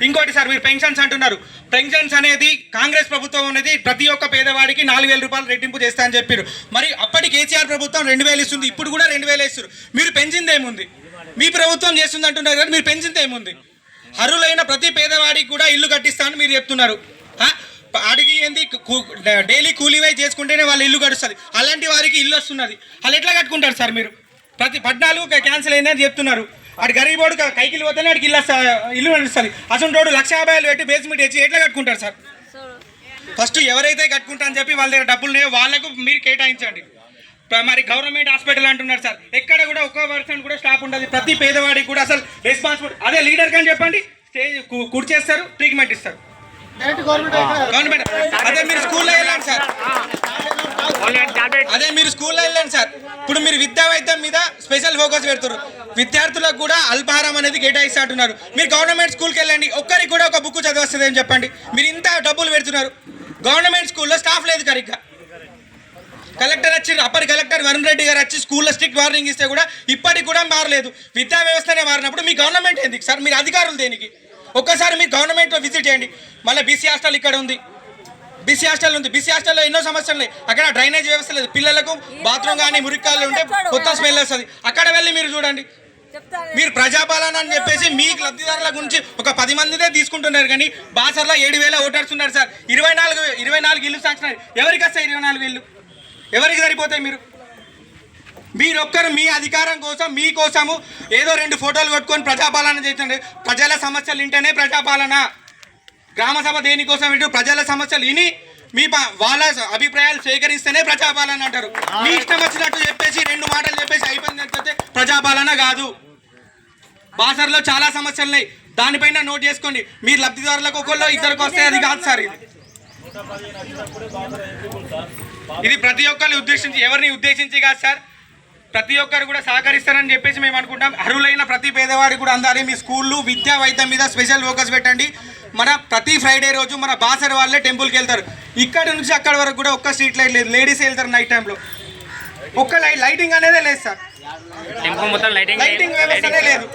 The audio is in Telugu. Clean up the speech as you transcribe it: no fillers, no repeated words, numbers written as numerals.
ఇంకోటి సార్, మీరు పెన్షన్స్ అంటున్నారు. పెన్షన్స్ అనేది కాంగ్రెస్ ప్రభుత్వం అనేది ప్రతి ఒక్క పేదవాడికి 4,000 రూపాయలు రెట్టింపు చేస్తా అని చెప్పారు. మరి అప్పటి కేసీఆర్ ప్రభుత్వం 2,000 ఇస్తుంది, ఇప్పుడు కూడా 2,000 ఇస్తారు. మీరు పెంచింది ఏముంది? మీ ప్రభుత్వం చేస్తుంది అంటున్నారు కదా, మీరు పెంచింది ఏముంది? అర్హులైన ప్రతి పేదవాడికి కూడా ఇల్లు కట్టిస్తామని మీరు చెప్తున్నారు. అడిగి ఏంది, డైలీ కూలీవై చేసుకుంటేనే వాళ్ళ ఇల్లు గడుస్తుంది. అలాంటి వారికి ఇల్లు వస్తున్నది, వాళ్ళు ఎట్లా కట్టుకుంటారు సార్? మీరు ప్రతి 14 క్యాన్సిల్ అయిందని చెప్తున్నారు. అటు గరీబోడు కైకిలు పోతేనే అడికి ఇల్లు నడుస్తుంది. అసలు 1,50,000 పెట్టి బేస్మెంట్ వేసి ఎట్లా కట్టుకుంటారు సార్? ఫస్ట్ ఎవరైతే కట్టుకుంటా అని చెప్పి వాళ్ళ దగ్గర డబ్బులు లేవో వాళ్ళకు మీరు కేటాయించండి. మరి గవర్నమెంట్ హాస్పిటల్ అంటున్నారు సార్, ఎక్కడ కూడా 1% కూడా స్టాఫ్ ఉండదు. ప్రతి పేదవాడికి కూడా అసలు రెస్పాన్సిబిలిటీ అదే లీడర్ కానీ చెప్పండి, స్టేజ్ కుర్చేస్తారు, ట్రీట్మెంట్ ఇస్తారు. గవర్నమెంట్ అదే మీరు స్కూల్లో వెళ్ళండి సార్, అదే మీరు స్కూల్లో వెళ్ళండి సార్. ఇప్పుడు మీరు విద్యా వైద్యం మీద స్పెషల్ ఫోకస్ పెడుతున్నారు. విద్యార్థులకు కూడా అల్పాహారం అనేది కేటాయిస్తా అంటున్నారు. మీరు గవర్నమెంట్ స్కూల్కి వెళ్ళండి, ఒక్కరికి కూడా ఒక బుక్ చదివస్తుంది అని చెప్పండి. మీరు ఇంత డబ్బులు పెడుతున్నారు. గవర్నమెంట్ స్కూల్లో స్టాఫ్ లేదు సరిగ్గా. కలెక్టర్ వచ్చి, అప్పటి కలెక్టర్ వరుణ్ రెడ్డి గారు వచ్చి స్కూల్లో స్ట్రిక్ట్ వార్నింగ్ ఇస్తే కూడా ఇప్పటికి కూడా మారలేదు. విద్యా వ్యవస్థనే మారినప్పుడు మీ గవర్నమెంట్ ఎందుకు సార్? మీరు అధికారులు దేనికి? ఒక్కసారి మీరు గవర్నమెంట్లో విజిట్ చేయండి. మళ్ళీ బీసీ హాస్టల్ ఇక్కడ ఉంది, బీసీ హాస్టల్ ఉంది. బీసీ హాస్టల్లో ఎన్నో సమస్యలు ఉన్నాయి. అక్కడ డ్రైనేజ్ వ్యవస్థ లేదు, పిల్లలకు బాత్రూమ్ కానీ మురికాళ్ళు ఉంటే కొత్త స్మెల్ వస్తుంది. అక్కడ వెళ్ళి మీరు చూడండి. మీరు ప్రజాపాలన అని చెప్పేసి మీకు లబ్ధిదారుల గురించి ఒక 10 మందినే తీసుకుంటున్నారు. కానీ బాసర్లో 7,000 ఓటర్స్ ఉన్నారు సార్. 24 ఇల్లు శాంక్షన్. ఎవరికి వస్తాయి 24 ఇల్లు? ఎవరికి సరిపోతాయి? మీరొక్కరు మీ అధికారం కోసం మీకోసము ఏదో 2 ఫోటోలు కొట్టుకొని ప్రజాపాలన చేస్తుంది. ప్రజల సమస్యలు వింటేనే ప్రజాపాలన. గ్రామసభ దేనికోసం వింటూ ప్రజల సమస్యలు విని మీ వాళ్ళ అభిప్రాయాలు సేకరిస్తేనే ప్రజాపాలన అంటారు. మీ ఇష్టం వచ్చినట్టు చెప్పేసి 2 మాటలు చెప్పేసి అయిపోయింది ప్రజాపాలన కాదు. బాసర్లో చాలా సమస్యలు ఉన్నాయి, దానిపైన నోట్ చేసుకోండి. మీరు లబ్ధిదారులకు ఒకళ్ళు ఇద్దరికి వస్తే అది కాదు సార్. ఇది ప్రతి ఒక్కరిని ఉద్దేశించి, ఎవరిని ఉద్దేశించి కాదు సార్. ప్రతి ఒక్కరు కూడా సహకరిస్తారని చెప్పేసి మేము అనుకుంటాం. అర్హులైన ప్రతి పేదవాడికి కూడా అందాలి. మీ స్కూళ్ళు విద్యా వైద్యం మీద స్పెషల్ ఫోకస్ పెట్టండి. మన ప్రతి ఫ్రైడే రోజు మన బాసర్ వాళ్ళే టెంపుల్కి వెళ్తారు. ఇక్కడ నుంచి అక్కడ వరకు కూడా ఒక్క స్ట్రీట్ లైట్ లేదు. లేడీస్ వెళ్తారు నైట్ టైంలో. ఒక్క లైటింగ్ అనేదే లేదు సార్, లైటింగ్ వ్యవస్థనే లేదు.